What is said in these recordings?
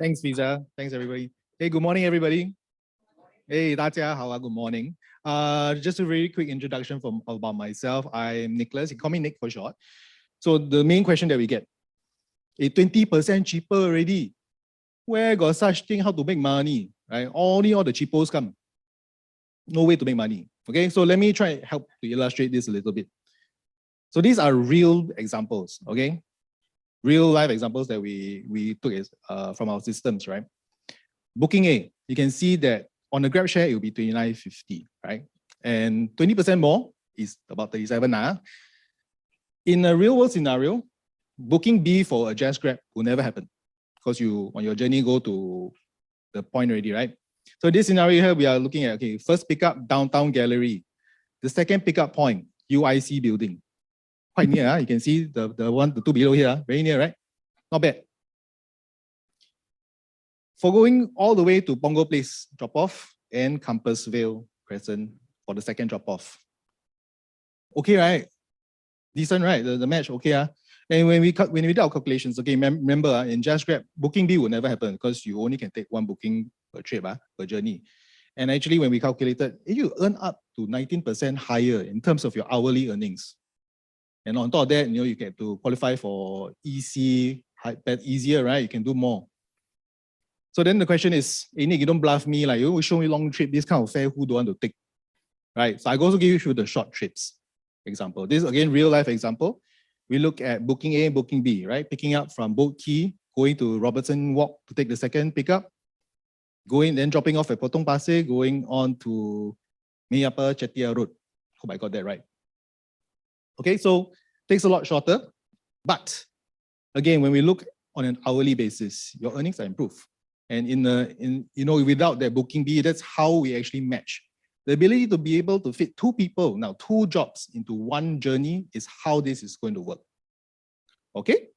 Thanks, Visa. Thanks, everybody. Hey, good morning, everybody. Hey, 大家好, good morning. Just a very quick introduction about myself. I'm Nicholas. You call me Nick for short. So the main question that we get, 20% cheaper already. Where got such thing? How to make money? Right? Only all the cheapos come. No way to make money. Okay, so let me try help to illustrate this a little bit. So these are real examples. Okay, real life examples that we took from our systems, right? Booking A, you can see that on the GrabShare, it will be $29.50, right? And 20% more is about $37. In a real world scenario, booking B for a JustGrab will never happen because you, on your journey, go to the point already, right? So this scenario here, we are looking at, okay, first pickup, downtown gallery. The second pickup point, UIC building. Quite near, you can see the two below here, very near, right? Not bad. For going all the way to Punggol Place drop-off and Compassvale Crescent for the second drop-off. Okay, right? Decent, right? The match, okay. And when we did our calculations, okay, remember, in JustGrab, booking B will never happen because you only can take one booking per trip, per journey. And actually, when we calculated, you earn up to 19% higher in terms of your hourly earnings. And on top of that, you get to qualify for EC, easier, right? You can do more. So then the question is, hey Nick, you don't bluff me, like you show me long trip, this kind of fare, who don't want to take? Right? So I also give you the short trips example. This is again, real life example. We look at booking A and booking B, right? Picking up from Boat Quay, going to Robertson Walk to take the second pickup, going, then dropping off at Potong Pasir, going on to Meyapa Chetia Road. Hope I got that right. Okay, so takes a lot shorter, but again, when we look on an hourly basis, your earnings are improved. And without that booking B, that's how we actually match. The ability to be able to fit two people, now two jobs into one journey is how this is going to work. Okay?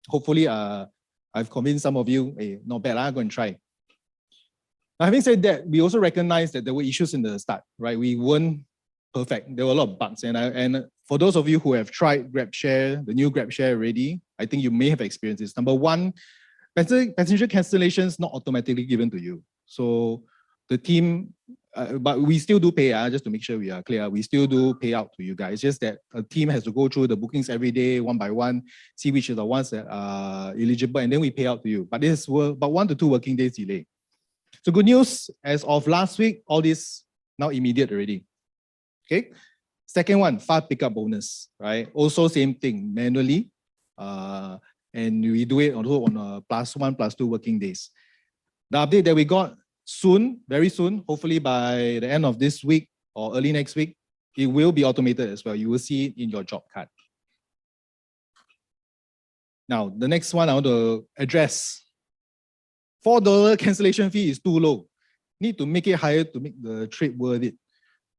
Hopefully, I've convinced some of you, hey, not bad, I'm going to try. Now, having said that, we also recognize that there were issues in the start, right? We weren't perfect. There were a lot of bugs. And for those of you who have tried GrabShare, the new GrabShare already, I think you may have experienced this. Number one, passenger cancellations not automatically given to you. So the team, but we still do pay, just to make sure we are clear, we still do pay out to you guys. Just that a team has to go through the bookings every day, one by one, see which are the ones that are eligible, and then we pay out to you. But this will about 1 to 2 working days delay. So good news, as of last week, all this now immediate already. Okay. Second one, fast pickup bonus, right? Also same thing, manually. And we do it also on a +1, +2 working days. The update that we got soon, very soon, hopefully by the end of this week or early next week, it will be automated as well. You will see it in your job card. Now, the next one I want to address. $4 cancellation fee is too low. Need to make it higher to make the trip worth it.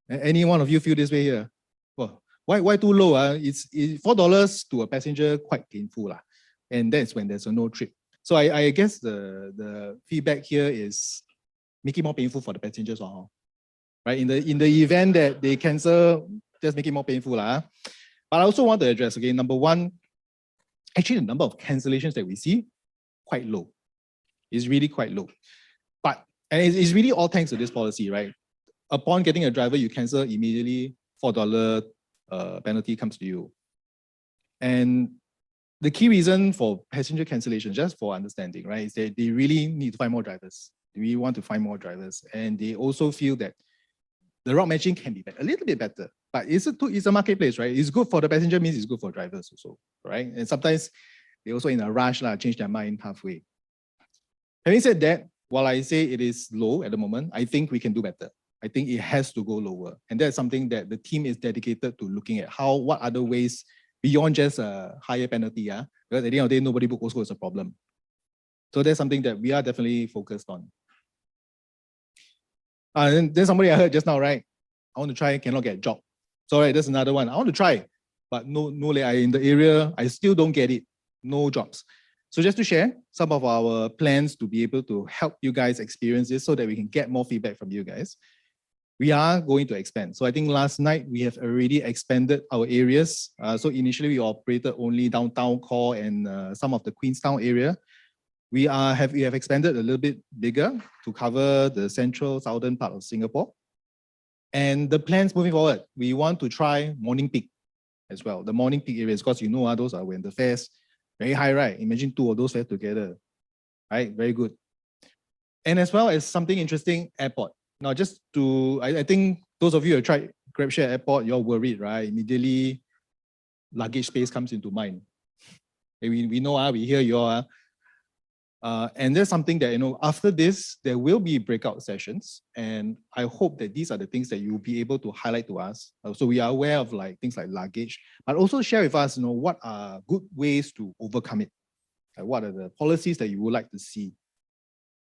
Any one of you feel this way here? Well, why too low? It's $4 to a passenger quite painful. And that's when there's a no trip. So I guess the feedback here is make it more painful for the passengers, right? In the event that they cancel, just make it more painful. But I also want to address, again, number one, actually the number of cancellations that we see, quite low. It's really quite low. And it's really all thanks to this policy, right? Upon getting a driver, you cancel immediately, $4 penalty comes to you. And the key reason for passenger cancellation, just for understanding, right, is that they really need to find more drivers. They really want to find more drivers. And they also feel that the route matching can be a little bit better. But it's a marketplace, right? It's good for the passenger, means it's good for drivers also, right? And sometimes they also in a rush, change their mind halfway. Having said that, while I say it is low at the moment, I think we can do better. I think it has to go lower. And that's something that the team is dedicated to looking at what other ways beyond just a higher penalty, because at the end of the day, nobody book also is a problem. So that's something that we are definitely focused on. And then somebody I heard just now, right? I want to try, cannot get a job. Sorry, that's another one. I want to try, but no, in the area, I still don't get it. No jobs. So just to share some of our plans to be able to help you guys experience this so that we can get more feedback from you guys. We are going to expand. So I think last night we have already expanded our areas. So initially we operated only downtown core and some of the Queenstown area. We have expanded a little bit bigger to cover the central southern part of Singapore. And the plans moving forward, we want to try morning peak as well. The morning peak areas, because those are when the fares very high, right? Imagine two of those fares together, right? Very good. And as well as something interesting, airport. Now, just to, I think those of you who have tried GrabShare Airport, you're worried, right? Immediately, luggage space comes into mind. We know, we hear you all. And there's something that, after this, there will be breakout sessions. And I hope that these are the things that you'll be able to highlight to us. So we are aware of things like luggage, but also share with us, what are good ways to overcome it? What are the policies that you would like to see?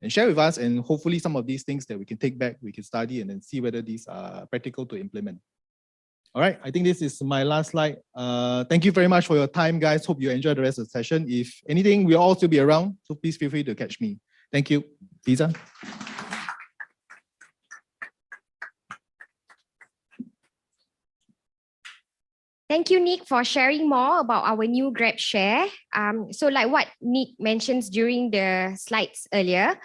And share with us, and hopefully some of these things that we can take back, we can study and then see whether these are practical to implement. All right, I think this is my last slide. Thank you very much for your time, guys. Hope you enjoy the rest of the session. If anything, we'll all still be around, so please feel free to catch me. Thank you. Lisa. Thank you, Nick, for sharing more about our new GrabShare. So like what Nick mentions during the slides earlier,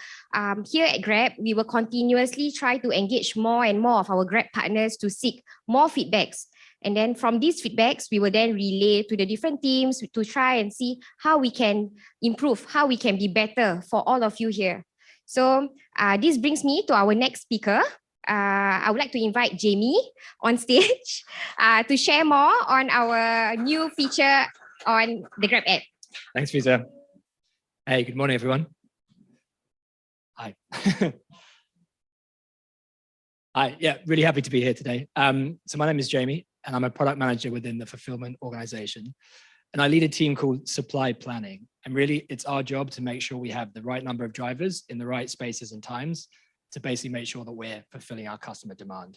here at Grab, we will continuously try to engage more and more of our Grab partners to seek more feedbacks. And then from these feedbacks, we will then relay to the different teams to try and see how we can improve, how we can be better for all of you here. So this brings me to our next speaker. I would like to invite Jamie on stage to share more on our new feature on the Grab app. Thanks, Visa. Hey, good morning, everyone. Hi. Hi, yeah, really happy to be here today. So my name is Jamie, and I'm a product manager within the fulfillment organization. And I lead a team called Supply Planning. And really, it's our job to make sure we have the right number of drivers in the right spaces and times to basically make sure that we're fulfilling our customer demand.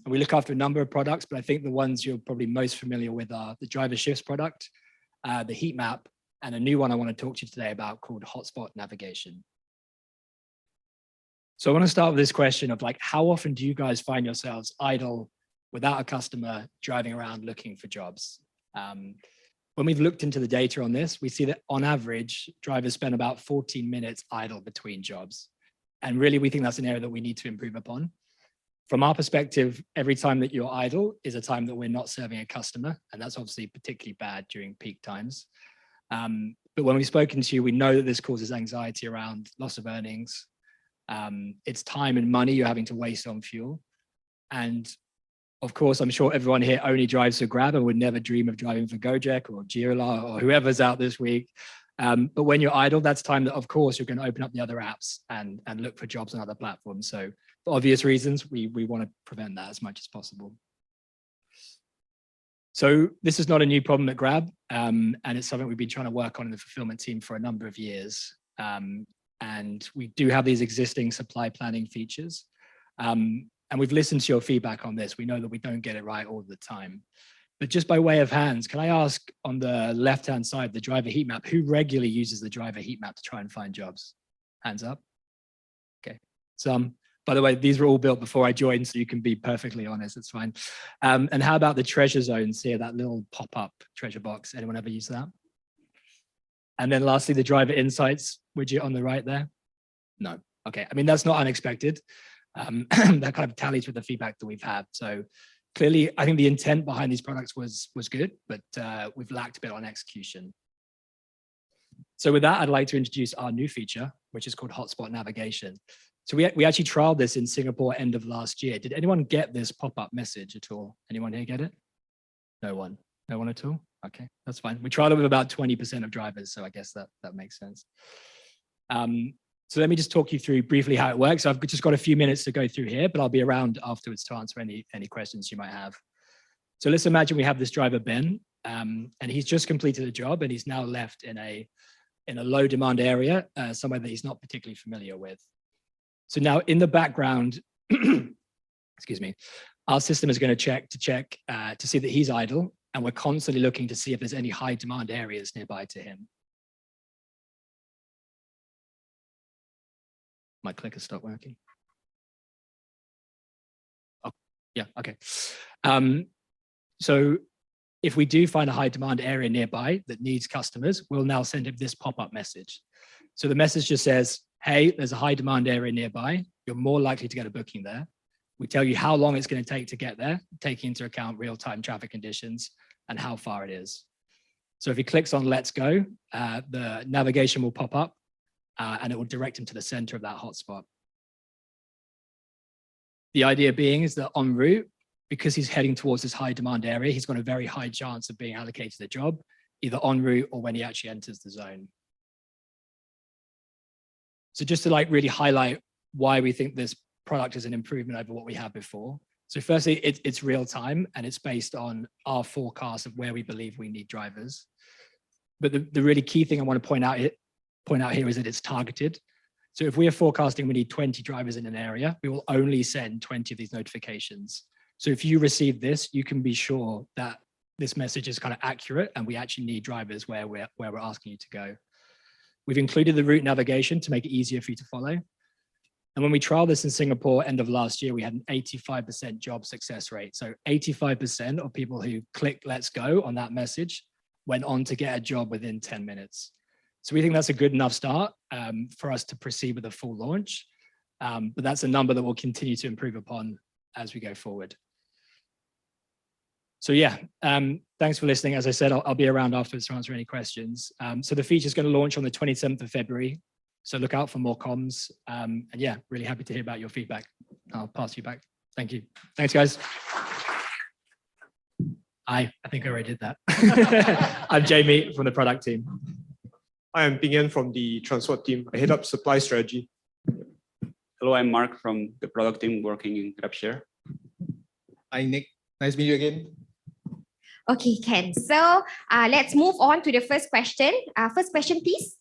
We look after a number of products, but I think the ones you're probably most familiar with are the driver shifts product, the heat map, and a new one I want to talk to you today about called Hotspot Navigation. So I want to start with this question of how often do you guys find yourselves idle without a customer driving around looking for jobs? When we've looked into the data on this, we see that on average, drivers spend about 14 minutes idle between jobs. And really, we think that's an area that we need to improve upon. From our perspective, every time that you're idle is a time that we're not serving a customer. And that's obviously particularly bad during peak times. But when we've spoken to you, we know that this causes anxiety around loss of earnings. It's time and money you're having to waste on fuel. And of course, I'm sure everyone here only drives for Grab and would never dream of driving for Gojek or Jira or whoever's out this week. But when you're idle, that's time that, of course, you're going to open up the other apps and look for jobs on other platforms. So for obvious reasons, we want to prevent that as much as possible. So this is not a new problem at Grab, and it's something we've been trying to work on in the fulfillment team for a number of years. And we do have these existing supply planning features. And we've listened to your feedback on this. We know that we don't get it right all the time. But just by way of hands, can I ask on the left-hand side, the driver heat map, who regularly uses the driver heat map to try and find jobs? Hands up. Okay. Some. By the way, these were all built before I joined, so you can be perfectly honest, it's fine. And how about the treasure zones here, that little pop-up treasure box? Anyone ever use that? And then lastly, the driver insights widget on the right there? No. Okay. I mean, that's not unexpected. That kind of tallies with the feedback that we've had. So clearly, I think the intent behind these products was good, but we've lacked a bit on execution. So with that, I'd like to introduce our new feature, which is called Hotspot Navigation. So we actually trialed this in Singapore end of last year. Did anyone get this pop-up message at all? Anyone here get it? No one. No one at all? Okay, that's fine. We trialed it with about 20% of drivers, so I guess that makes sense. So let me just talk you through briefly how it works. I've just got a few minutes to go through here, but I'll be around afterwards to answer any questions you might have. So let's imagine we have this driver, Ben, and he's just completed a job and he's now left in a low demand area, somewhere that he's not particularly familiar with. So now in the background, excuse me, our system is going to check to see that he's idle, and we're constantly looking to see if there's any high demand areas nearby to him. My clicker stopped working. Oh, yeah, okay. So if we do find a high demand area nearby that needs customers, we'll now send him this pop-up message. So the message just says, hey, there's a high demand area nearby. You're more likely to get a booking there. We tell you how long it's going to take to get there, taking into account real-time traffic conditions and how far it is. So if he clicks on Let's Go, the navigation will pop up and it will direct him to the center of that hotspot. The idea being is that en route, because he's heading towards this high demand area, he's got a very high chance of being allocated the job, either en route or when he actually enters the zone. So just to like really highlight why we think this product is an improvement over what we had before. So firstly, it's real time and it's based on our forecast of where we believe we need drivers. But the really key thing I want to point out here is that it's targeted. So if we are forecasting we need 20 drivers in an area, we will only send 20 of these notifications. So if you receive this, you can be sure that this message is kind of accurate and we actually need drivers where we're asking you to go. We've included the route navigation to make it easier for you to follow. And when we trialed this in Singapore end of last year, we had an 85% job success rate. So 85% of people who clicked Let's Go on that message went on to get a job within 10 minutes. So we think that's a good enough start for us to proceed with a full launch. But that's a number that we'll continue to improve upon as we go forward. So yeah, thanks for listening. As I said, I'll be around afterwards to answer any questions. So the feature is going to launch on the 27th of February. So look out for more comms. And yeah, really happy to hear about your feedback. I'll pass you back. Thank you. Thanks, guys. I think I already did that. I'm Jamie from the product team. I am Ping Yan from the transport team. I head up supply strategy. Hello, I'm Mark from the product team working in GrabShare. Hi, Nick. Nice to meet you again. Okay, Ken. So let's move on to the first question. First question, please.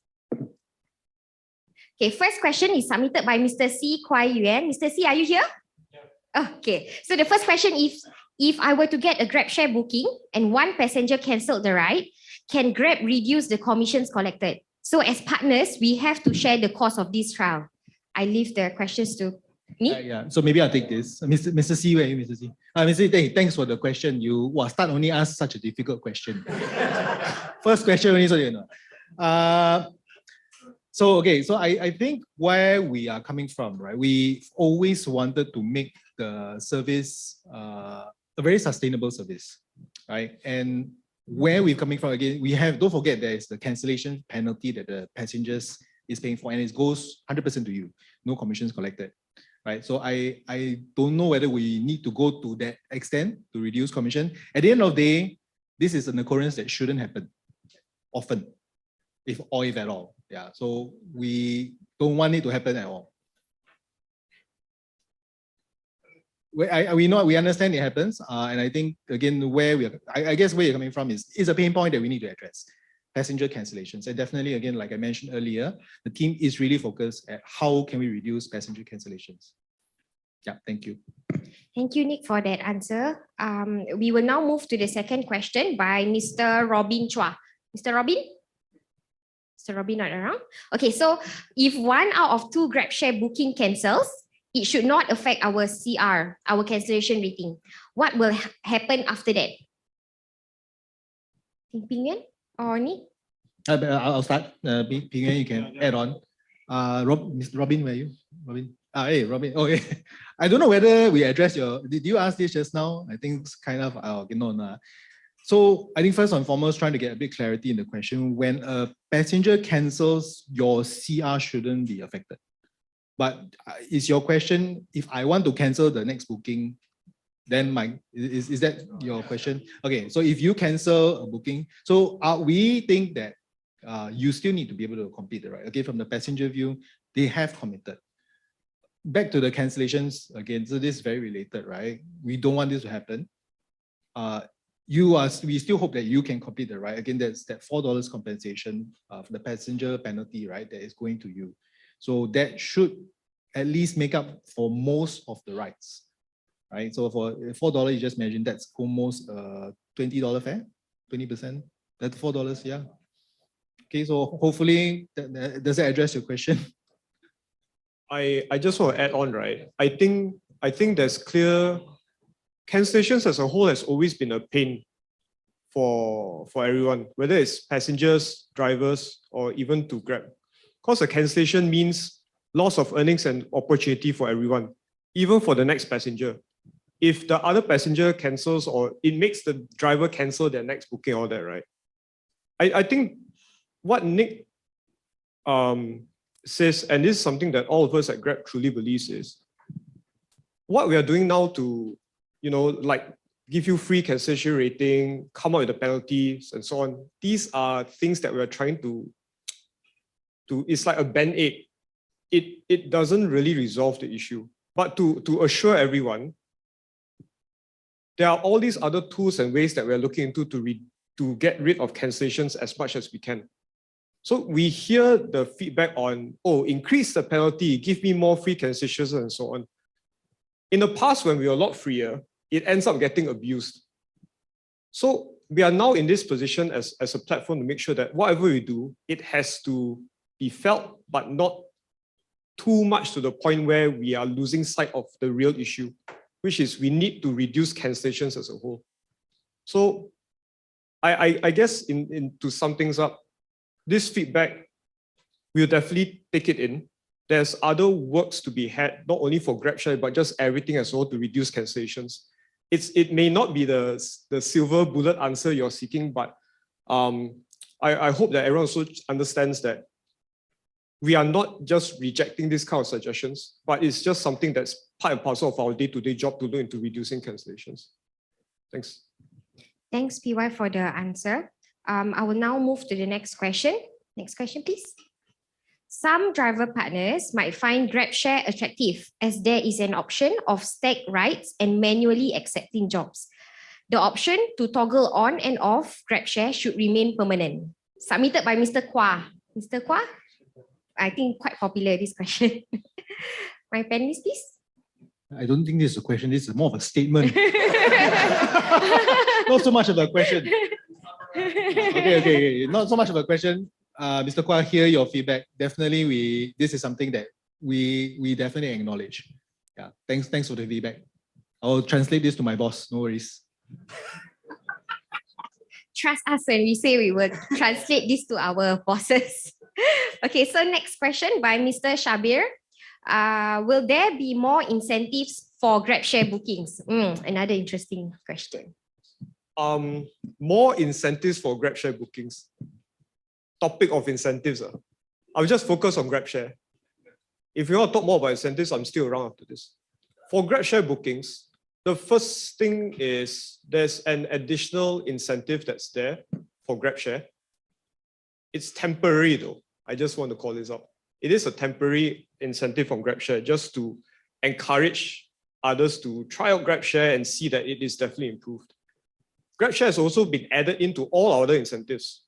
Okay, first question is submitted by Mr. C. Kwai Yuan. Mr. C, are you here? Yeah. Okay, so the first question is, if I were to get a GrabShare booking and one passenger cancelled the ride, can Grab reduce the commissions collected? So as partners, we have to share the cost of this trial. I leave the questions to me. Yeah, so maybe I'll take this. Mr. C, where are you, Mr. C? Mr. C, thanks for the question. You start only ask such a difficult question. First question only, so you know. So I think where we are coming from, right? We always wanted to make the service a very sustainable service, right? And where we're coming from, again, don't forget there is the cancellation penalty that the passengers is paying for, and it goes 100% to you, no commissions collected, right? So I don't know whether we need to go to that extent to reduce commission. At the end of the day, this is an occurrence that shouldn't happen often, if at all. Yeah, so we don't want it to happen at all. We understand it happens, and I think again I guess where you're coming from is a pain point that we need to address. Passenger cancellations, and definitely again, like I mentioned earlier, the team is really focused at how can we reduce passenger cancellations. Yeah, thank you. Thank you, Nick, for that answer. We will now move to the second question by Mr. Robin Chua. Mr. Robin? Mr. Robin not around? Okay, so if 1 out of 2 GrabShare booking cancels, it should not affect our CR, our cancellation rating. What will happen after that? Ping Yan or Nick? I'll start. Ping Yan, you can add on. Mr. Robin, where are you? Robin? Hey, Robin. Okay. I don't know whether we addressed did you ask this just now? I think it's kind of, so I think first and foremost, trying to get a bit clarity in the question, when a passenger cancels, your CR shouldn't be affected. But is your question, if I want to cancel the next booking, then is that your question? Okay, so if you cancel a booking, so we think that you still need to be able to complete the ride. Okay, from the passenger view, they have committed. Back to the cancellations again, so this is very related, right? We don't want this to happen. We still hope that you can complete the ride. Again, that's that $4 compensation for the passenger penalty, right? That is going to you. So that should at least make up for most of the rides, right? So for $4, you just imagine that's almost $20 fare, 20%. That's $4, yeah. Okay, so hopefully does that address your question? I just want to add on, right? I think there's clear cancellations as a whole has always been a pain for everyone, whether it's passengers, drivers, or even to Grab. Because a cancellation means loss of earnings and opportunity for everyone, even for the next passenger. If the other passenger cancels or it makes the driver cancel their next booking, all that, right? I think what Nick says, and this is something that all of us at Grab truly believes, is what we are doing now to, like give you free cancellation rating, come up with the penalties and so on. These are things that we are trying to it's like a band-aid. It doesn't really resolve the issue. But to assure everyone, there are all these other tools and ways that we're looking into to get rid of cancellations as much as we can. So we hear the feedback on, oh, increase the penalty, give me more free cancellations and so on. In the past, when we were a lot freer, it ends up getting abused. So we are now in this position as a platform to make sure that whatever we do, it has to be felt, but not too much to the point where we are losing sight of the real issue, which is we need to reduce cancellations as a whole. So I guess to sum things up, this feedback, we'll definitely take it in. There's other works to be had, not only for GrabShare, but just everything as well to reduce cancellations. It may not be the silver bullet answer you're seeking, but I hope that everyone also understands that we are not just rejecting these kind of suggestions, but it's just something that's part and parcel of our day-to-day job to look into reducing cancellations. Thanks. Thanks, PY, for the answer. I will now move to the next question. Next question, please. Some driver partners might find GrabShare attractive as there is an option of stacked rides and manually accepting jobs. The option to toggle on and off GrabShare should remain permanent. Submitted by Mr. Kwa. Mr. Kwa? I think quite popular, this question. My panelists, please. I don't think this is a question, this is more of a statement. Not so much of a question. Okay. Not so much of a question. Mr. Kwa, hear your feedback. Definitely, this is something that we definitely acknowledge. Yeah, thanks for the feedback. I'll translate this to my boss. No worries. Trust us when we say we will translate this to our bosses. Okay, so next question by Mr. Shabir. Will there be more incentives for GrabShare bookings? Another interesting question. More incentives for GrabShare bookings. Topic of incentives. I'll just focus on GrabShare. If you want to talk more about incentives, I'm still around after this. For GrabShare bookings, the first thing is there's an additional incentive that's there for GrabShare. It's temporary though. I just want to call this out. It is a temporary incentive from GrabShare just to encourage others to try out GrabShare and see that it is definitely improved. GrabShare has also been added into all our other incentives.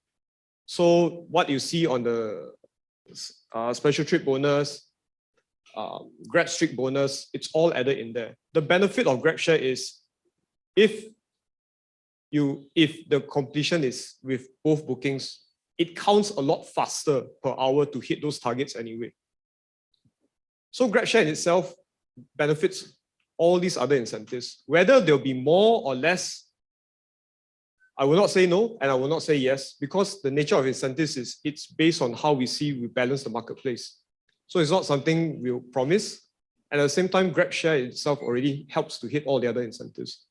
So what you see on the special trip bonus, Grab Streak bonus, it's all added in there. The benefit of GrabShare is if the completion is with both bookings, it counts a lot faster per hour to hit those targets anyway. So GrabShare in itself benefits all these other incentives. Whether there'll be more or less, I will not say no, and I will not say yes, because the nature of incentives is it's based on how we balance the marketplace. So it's not something we'll promise. And at the same time, GrabShare itself already helps to hit all the other incentives.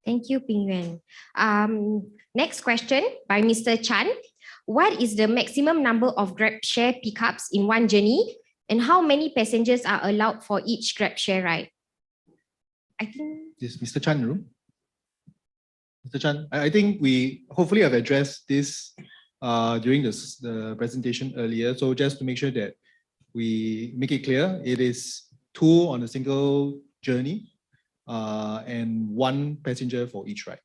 Thank you, Ping Yuan. Next question by Mr. Chan. What is the maximum number of GrabShare pickups in one journey? And how many passengers are allowed for each GrabShare ride? I think... Is Mr. Chan in the room? Mr. Chan, I think we hopefully have addressed this during the presentation earlier. So just to make sure that we make it clear, it is 2 on a single journey and 1 passenger for each ride.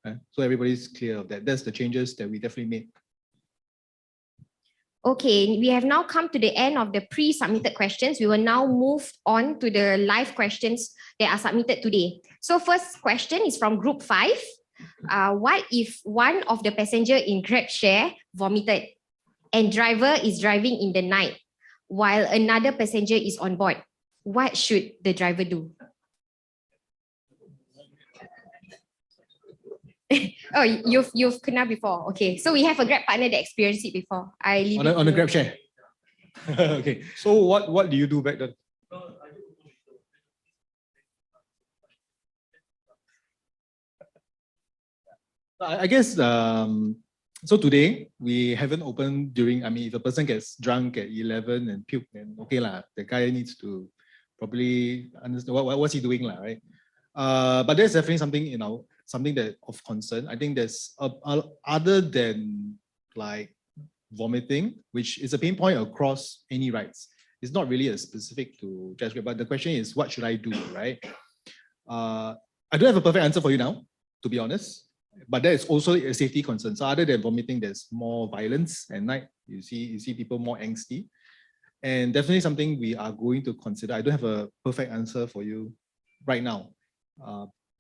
Right? So everybody's clear of that. That's the changes that we definitely made. Okay, we have now come to the end of the pre-submitted questions. We will now move on to the live questions that are submitted today. So first question is from group 5. What if one of the passenger in GrabShare vomited and driver is driving in the night while another passenger is on board? What should the driver do? Oh, you've kena before. Okay, so we have a Grab partner that experienced it before. I leave it On the to- GrabShare. Okay. So what do you do back then? I guess so today we haven't opened during, I mean, if a person gets drunk at 11 and puke, then okay lah, the guy needs to probably understand what's he doing lah, right? But there's definitely something, something that of concern. I think there's other than like vomiting, which is a pain point across any rides. It's not really a specific to JustGrab, but the question is, what should I do, right? I don't have a perfect answer for you now, to be honest. But that is also a safety concern. So other than vomiting, there's more violence at night. You see people more angsty. And definitely something we are going to consider. I don't have a perfect answer for you right now.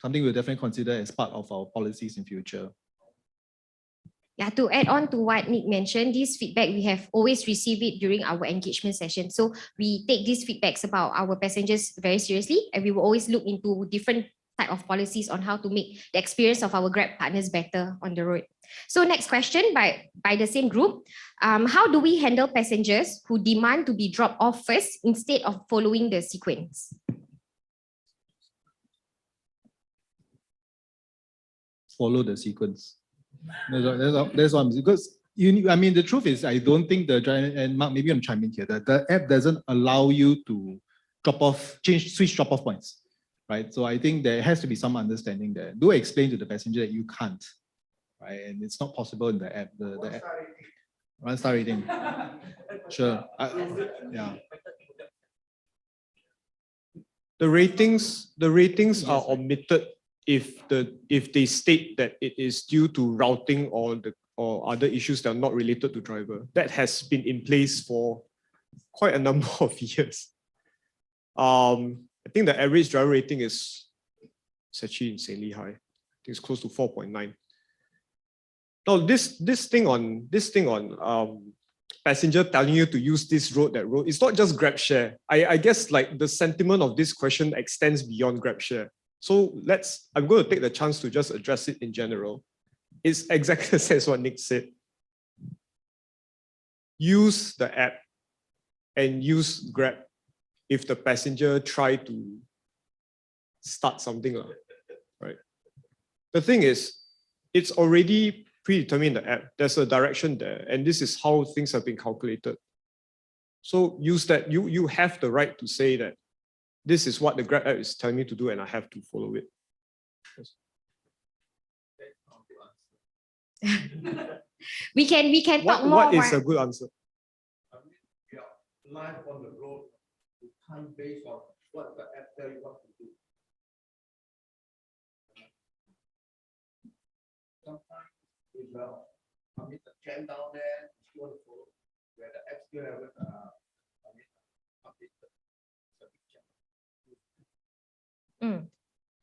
Something we'll definitely consider as part of our policies in future. Yeah, to add on to what Nick mentioned, this feedback, we have always received it during our engagement session. So we take these feedbacks about our passengers very seriously, and we will always look into different type of policies on how to make the experience of our Grab partners better on the road. So next question by the same group. How do we handle passengers who demand to be dropped off first instead of following the sequence? Follow the sequence. That's what I'm saying. Because I mean, the truth is, I don't think the driver, and Mark, maybe I'm chiming here, that the app doesn't allow you to switch drop-off points, right? So I think there has to be some understanding there. Do explain to the passenger that you can't, right? And it's not possible in the app. The app. 1-star rating. Sure. Yeah. The ratings are omitted if they state that it is due to routing or other issues that are not related to driver. That has been in place for quite a number of years. I think the average driver rating is actually insanely high. I think it's close to 4.9. Now this thing on passenger telling you to use this road, that road, it's not just GrabShare. I guess like the sentiment of this question extends beyond GrabShare. So I'm going to take the chance to just address it in general. It's exactly the same as what Nick said. Use the app and use Grab if the passenger try to start something, right? The thing is, it's already predetermined in the app. There's a direction there, and this is how things have been calculated. So use that. You have the right to say that this is what the Grab app is telling me to do, and I have to follow it. we can talk more. What is a good answer? We are live on the road. You can't base on what the app tell you what to do. Sometimes if the jam down there, you want to follow where the app still haven't updated.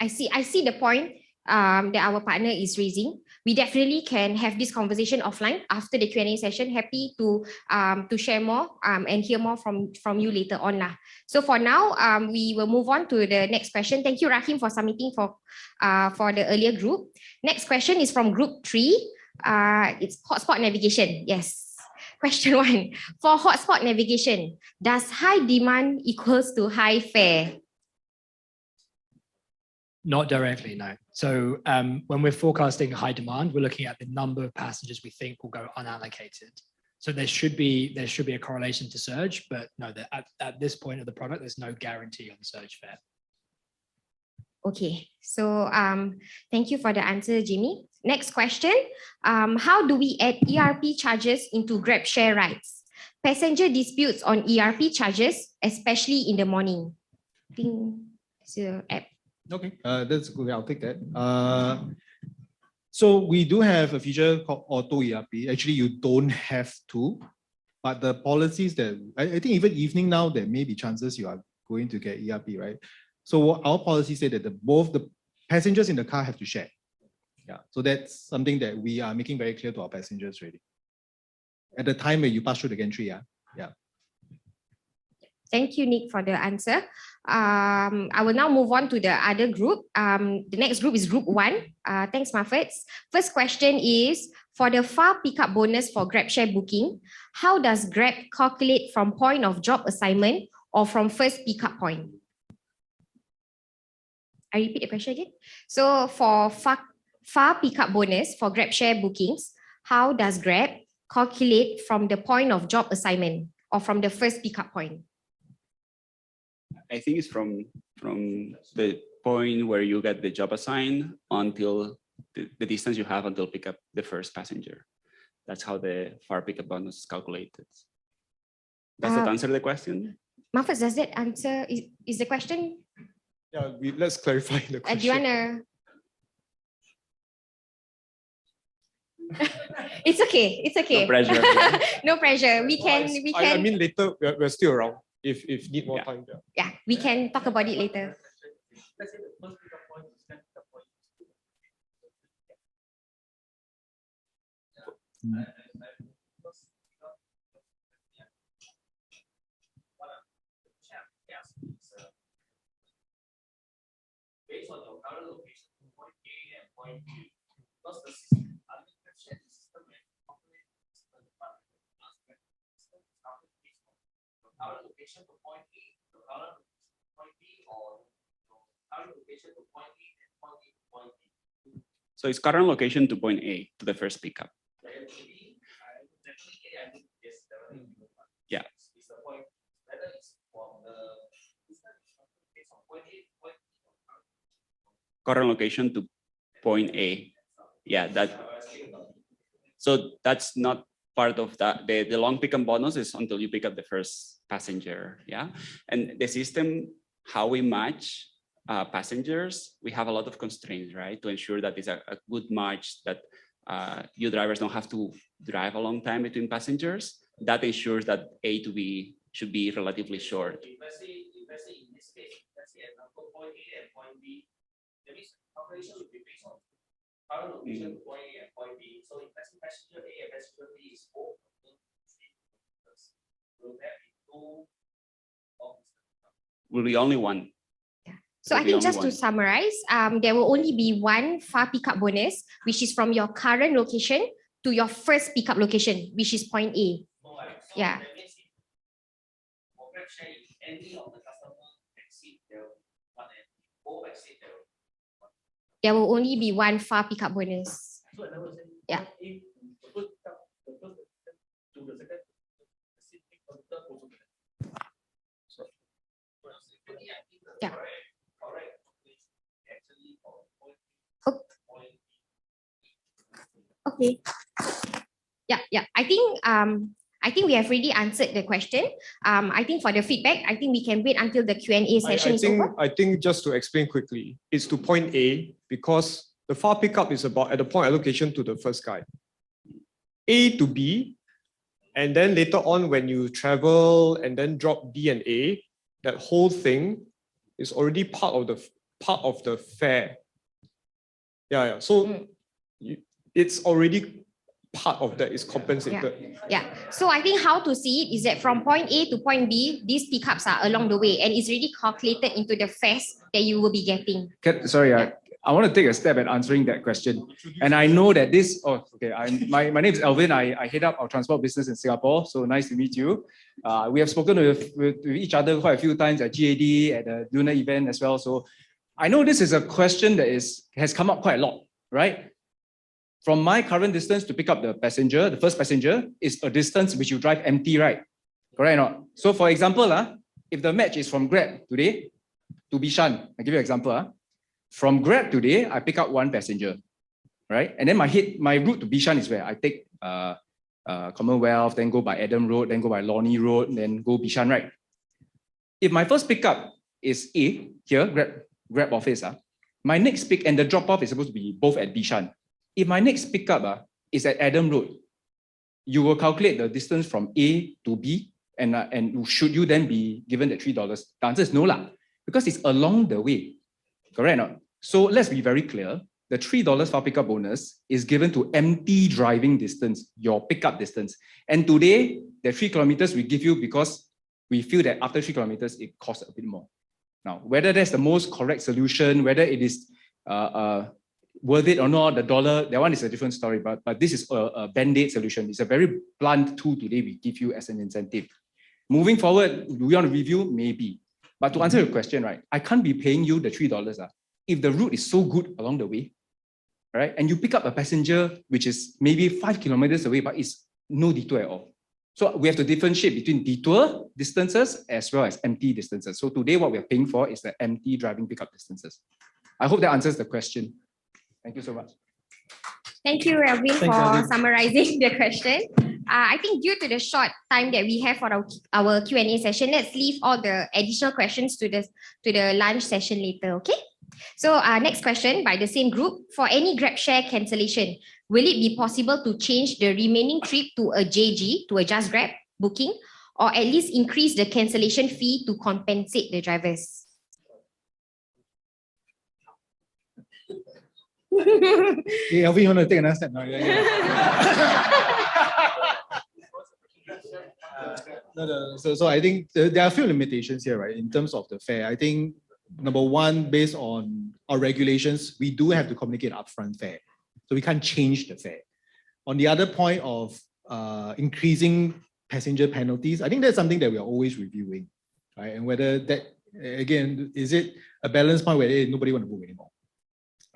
I see the point that our partner is raising. We definitely can have this conversation offline after the Q&A session. Happy to share more and hear more from you later on lah. So for now, we will move on to the next question. Thank you, Rahim, for submitting for the earlier group. Next question is from group 3. It's hotspot navigation. Yes. Question 1. For hotspot navigation, does high demand equals to high fare? Not directly, no. So when we're forecasting high demand, we're looking at the number of passengers we think will go unallocated. So there should be a correlation to surge, but no, at this point of the product, there's no guarantee on surge fare. Okay, so thank you for the answer, Jimmy. Next question. How do we add ERP charges into GrabShare rides? Passenger disputes on ERP charges, especially in the morning. I think it's an app. Okay, that's good. I'll take that. So we do have a feature called Auto ERP. Actually, you don't have to, but the policies that I think even evening now, there may be chances you are going to get ERP, right? So our policy said that both the passengers in the car have to share. Yeah, so that's something that we are making very clear to our passengers already. At the time when you pass through the gantry, yeah. Thank you, Nick, for the answer. I will now move on to the other group. The next group is group 1. Thanks, Muffets. First question is, for the far pickup bonus for GrabShare booking, how does Grab calculate from point of job assignment or from first pickup point? I repeat the question again. So for far pickup bonus for GrabShare bookings, how does Grab calculate from the point of job assignment or from the first pickup point? I think it's from the point where you get the job assigned until the distance you have until pick up the first passenger. That's how the far pickup bonus is calculated. Does that answer the question? Muffet, does that answer, is the question? Yeah, let's clarify the question. Do you wanna? It's okay. It's okay. No pressure. No pressure. We can. I mean, later we're still around. If need more time. Yeah, we can talk about it later. Based on your current location, point A and point B, because the system current location to point A, the current point B, or current location to point A and point A to point B. So it's current location to point A, to the first pickup. Yeah. It's the point, whether it's from the distance from point A to point B. Current location to point A. Yeah, so that's not part of that. The long pickup bonus is until you pick up the first passenger. Yeah, and the system, how we match passengers, we have a lot of constraints, right? To ensure that it's a good match, that you drivers don't have to drive a long time between passengers. That ensures that A to B should be relatively short. If let's say in this case, let's say example point A and point B, that means calculation will be based on current location to point A and point B. So if passenger A and passenger B is both, will there be two? Will be only one. So I think just to summarize, there will only be one far pickup bonus, which is from your current location to your first pickup location, which is point A. Yeah. For GrabShare, if any of the customer exceed their one and both exceed their one. There will only be one far pickup bonus. So I was saying, Yeah. if the first pickup, the first to the second, the third also. So, Yeah. Correct. Actually, Okay. Yeah. I think we have already answered the question. I think for the feedback, I think we can wait until the Q&A session is over. I think just to explain quickly, it's to point A because the far pickup is about at the point allocation to the first guy. A to B, and then later on when you travel and then drop B and A, that whole thing is already part of the fare. Yeah. So it's already part of that is compensated. Yeah. So I think how to see it is that from point A to point B, these pickups are along the way and it's already calculated into the fares that you will be getting. I want to take a step at answering that question. And I know that my name is Alvin. I head up our transport business in Singapore. So nice to meet you. We have spoken with each other quite a few times at GAD, at the Lunar event as well. So I know this is a question that has come up quite a lot, right? From my current distance to pick up the passenger, the first passenger, is a distance which you drive empty, right? Correct or not? So for example, if the match is from Grab today to Bishan, I'll give you an example. From Grab today, I pick up one passenger, right? And then my route to Bishan is where I take Commonwealth, then go by Adam Road, then go by Lornie Road, and then go Bishan, right? If my first pickup is A, here, Grab office, my next pick and the drop-off is supposed to be both at Bishan. If my next pickup is at Adam Road, you will calculate the distance from A to B, and should you then be given the $3? The answer is no, because it's along the way. Correct or not? So let's be very clear. The $3 far pickup bonus is given to empty driving distance, your pickup distance. And today, the 3 kilometers we give you because we feel that after 3 kilometers, it costs a bit more. Now, whether that's the most correct solution, whether it is worth it or not, the dollar, that one is a different story. But this is a band-aid solution. It's a very blunt tool today we give you as an incentive. Moving forward, do we want to review? Maybe. But to answer your question, right, I can't be paying you the $3 if the route is so good along the way, right? And you pick up a passenger which is maybe 5 kilometers away, but it's no detour at all. So we have to differentiate between detour distances as well as empty distances. So today what we are paying for is the empty driving pickup distances. I hope that answers the question. Thank you so much. Thank you, Alvin, for Alvin. summarizing the question. I think due to the short time that we have for our Q&A session, let's leave all the additional questions to the lunch session later, okay? So next question by the same group. For any GrabShare cancellation, will it be possible to change the remaining trip to a JG, to a JustGrab booking, or at least increase the cancellation fee to compensate the drivers? Hey, Alvin, you want to take another step now? No. So I think there are a few limitations here, right? In terms of the fare, I think number one, based on our regulations, we do have to communicate upfront fare, so we can't change the fare. On the other point of increasing passenger penalties, I think that's something that we are always reviewing, right? And whether that, again, is it a balance point where nobody want to book anymore?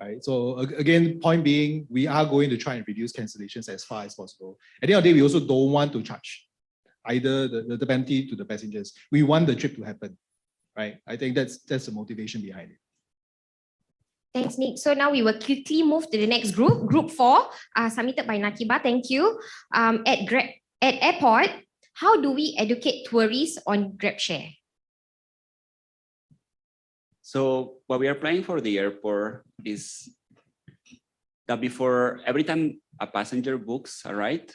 Right. So again, point being, we are going to try and reduce cancellations as far as possible. At the end of the day, we also don't want to charge either the penalty to the passengers. We want the trip to happen, right? I think that's the motivation behind it. Thanks, Nick. So now we will quickly move to the next group, Group 4, submitted by Nakiba. Thank you. At airport, how do we educate tourists on GrabShare? So what we are planning for the airport is that before every time a passenger books a ride,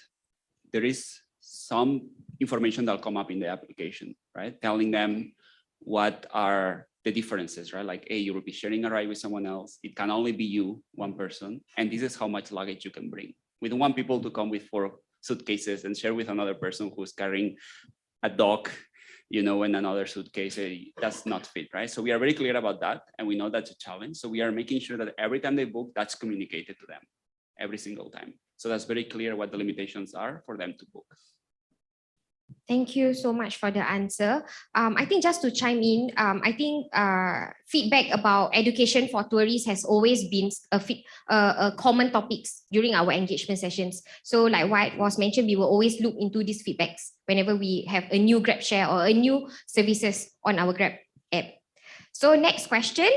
there is some information that'll come up in the application, right? Telling them what are the differences, right? Like, hey, you will be sharing a ride with someone else. It can only be you, one person. And this is how much luggage you can bring. We don't want people to come with 4 suitcases and share with another person who's carrying a dog, you know, in another suitcase. That's not fit, right? So we are very clear about that. And we know that's a challenge. So we are making sure that every time they book, that's communicated to them every single time. So that's very clear what the limitations are for them to book. Thank you so much for the answer. I think just to chime in, I think feedback about education for tourists has always been a common topics during our engagement sessions. So like what was mentioned, we will always look into these feedbacks whenever we have a new GrabShare or a new services on our Grab app. So next question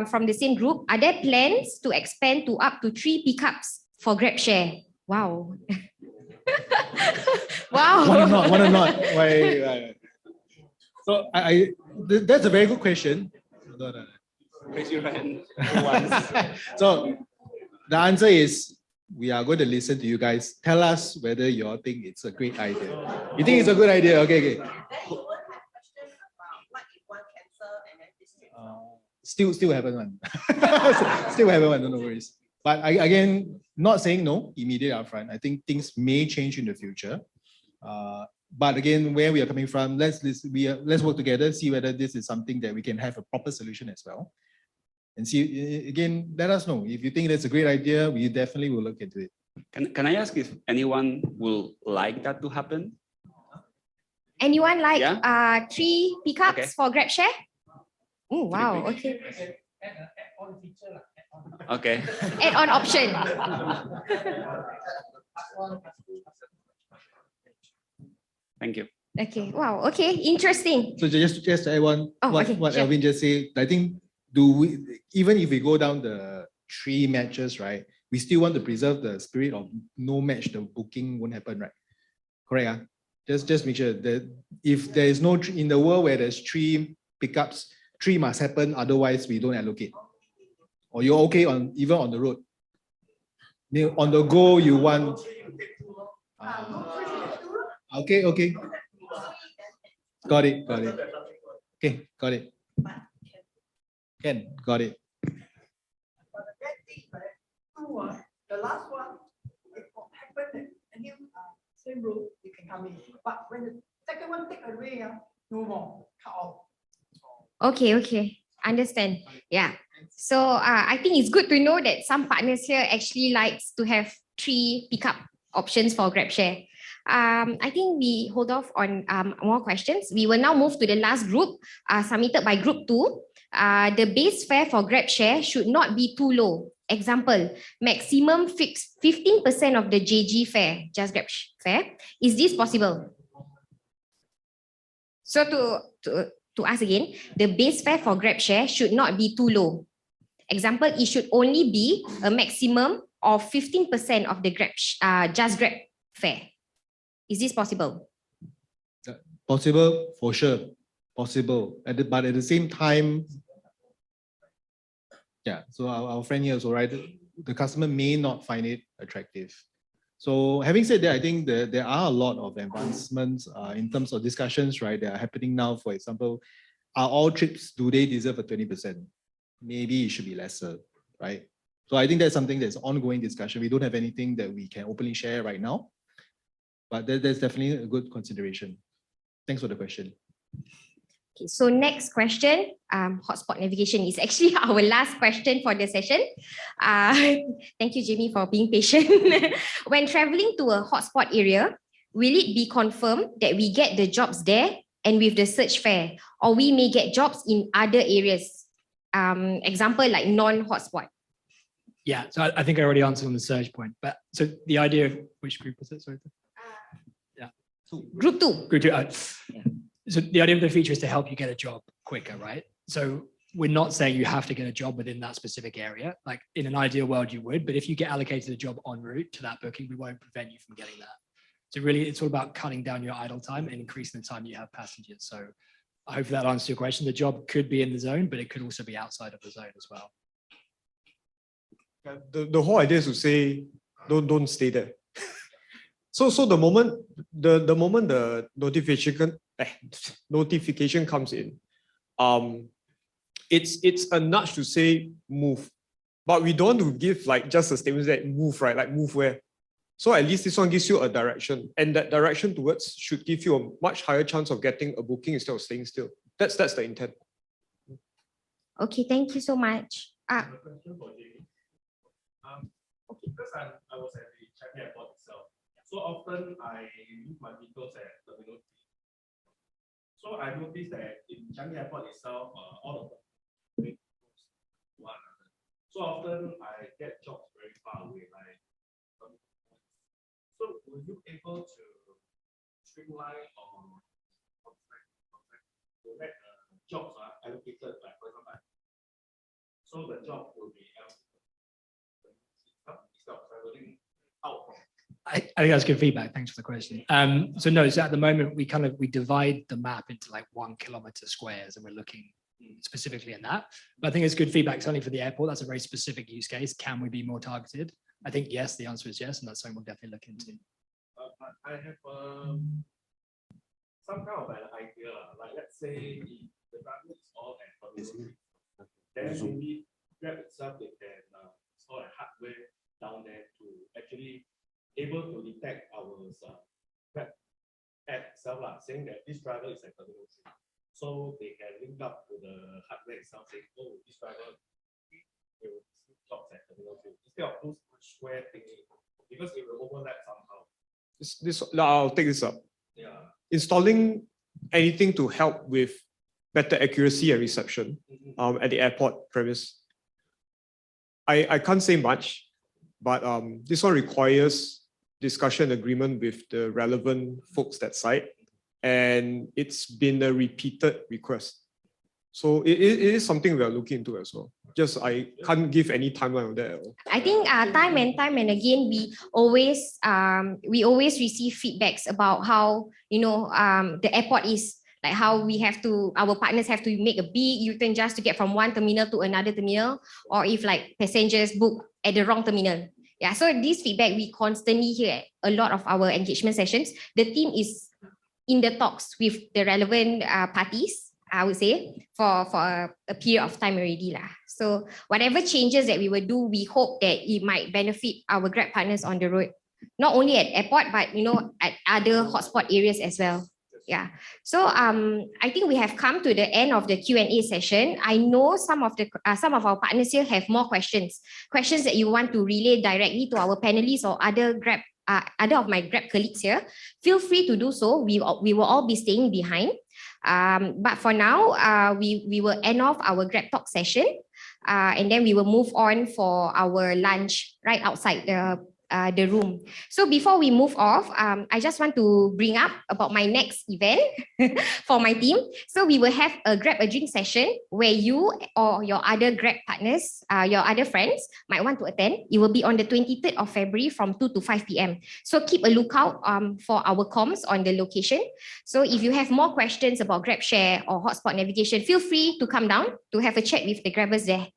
from the same group, are there plans to expand to up to 3 pickups for GrabShare? Wow. Wow. Wanna not. Why? So that's a very good question. Raise your hand. So the answer is, we are going to listen to you guys. Tell us whether you all think it's a great idea. You think it's a good idea? Okay. Still haven't one. Still haven't one, no worries. But again, not saying no immediate upfront. I think things may change in the future. But again, where we are coming from, let's work together, see whether this is something that we can have a proper solution as well. And see, again, let us know. If you think that's a great idea, we definitely will look into it. Can I ask if anyone will like that to happen? Anyone like 3 pickups for GrabShare? Oh, wow, okay. Okay. Add-on option. Thank you. Okay, wow, okay, interesting. So just to add one, what sure. Alvin just said, I think, even if we go down the 3 matches, right, we still want to preserve the spirit of no match, the booking won't happen, right? Correct? Just make sure that if there is no, in the world where there's 3 pickups, 3 must happen, otherwise we don't allocate. Or you're okay even on the road. On the go, you want. Okay. Got it. Okay, got it. Ken, got it. The last one, it happened and you same road, you can come in. But when the second one take away, No more. Cut off. Okay. Understand. Yeah. So I think it's good to know that some partners here actually likes to have 3 pickup options for GrabShare. I think we hold off on more questions. We will now move to the last group submitted by group 2. The base fare for GrabShare should not be too low. Example, maximum fixed 15% of the JG fare, just Grab fare. Is this possible? So to ask again, the base fare for GrabShare should not be too low. Example, it should only be a maximum of 15% of the Just Grab fare. Is this possible? Possible, for sure. Possible. But at the same time, yeah, so our friend here also, right? The customer may not find it attractive. So having said that, I think there are a lot of advancements in terms of discussions, right, that are happening now. For example, are all trips, do they deserve a 20%? Maybe it should be lesser, right? So I think that's something that's ongoing discussion. We don't have anything that we can openly share right now, but there's definitely a good consideration. Thanks for the question. Okay, so next question, hotspot navigation is actually our last question for the session. Thank you, Jamie, for being patient. When traveling to a hotspot area, will it be confirmed that we get the jobs there and with the search fare, or we may get jobs in other areas? Example, like non-hotspot. Yeah, so I think I already answered on the search point, but so the idea of which group was it? Sorry. Yeah. So group 2. Group 2. So the idea of the feature is to help you get a job quicker, right? So we're not saying you have to get a job within that specific area. Like in an ideal world, you would, but if you get allocated a job en route to that booking, we won't prevent you from getting that. So really, it's all about cutting down your idle time and increasing the time you have passengers. So I hope that answers your question. The job could be in the zone, but it could also be outside of the zone as well. The whole idea is to say, don't stay there. So the moment the notification comes in, it's a nudge to say move, but we don't want to give like just a statement that move, right? Like move where. So at least this one gives you a direction, and that direction towards should give you a much higher chance of getting a booking instead of staying still. That's the intent. Okay, thank you so much. Because I was at the Changi Airport itself, so often I leave my vehicles at Terminal 3. So I noticed that in Changi Airport itself, all of the one another. So often I get jobs very far away, like. So were you able to streamline or to make jobs are allocated, like for example, so the job will be I think that's good feedback. Thanks for the question. So no, so at the moment we divide the map into like 1 kilometer squares, and we're looking specifically in that. But I think it's good feedback, certainly for the airport. That's a very specific use case. Can we be more targeted? I think yes. The answer is yes, and that's something we'll definitely look into. I have some kind of an idea, like let's say the driver is all at Terminal 3, then maybe Grab itself they can install a hardware down there to actually able to detect our Grab app itself, saying that this driver is at Terminal 3. So they can link up to the hardware itself, saying, oh, this driver will see jobs at Terminal 3 instead of those square thingy, because it will overlap somehow. I'll take this up. Yeah. Installing anything to help with better accuracy and reception at the airport premise. I can't say much, but this one requires discussion agreement with the relevant folks that site, and it's been a repeated request. So it is something we are looking into as well. Just I can't give any timeline on that at all. I think time and again we always receive feedbacks about how the airport is, like how our partners have to make a big U-turn just to get from one terminal to another terminal, or if like passengers book at the wrong terminal. Yeah, so this feedback we constantly hear a lot of our engagement sessions. The team is in the talks with the relevant parties, I would say, for a period of time already lah. So whatever changes that we will do, we hope that it might benefit our Grab partners on the road, not only at airport, but at other hotspot areas as well. Yeah. So I think we have come to the end of the Q&A session. I know some of our partners here have more questions that you want to relay directly to our panelists or other of my Grab colleagues here. Feel free to do so. We will all be staying behind. But for now, we will end off our GrabTalk session, and then we will move on for our lunch right outside the room. So before we move off, I just want to bring up about my next event for my team. So we will have a Grab a Drink session where you or your other Grab partners, your other friends might want to attend. It will be on the 23rd of February from 2 to 5 p.m. So keep a lookout for our comms on the location. So if you have more questions about GrabShare or Hotspot Navigation, feel free to come down to have a chat with the Grabbers there.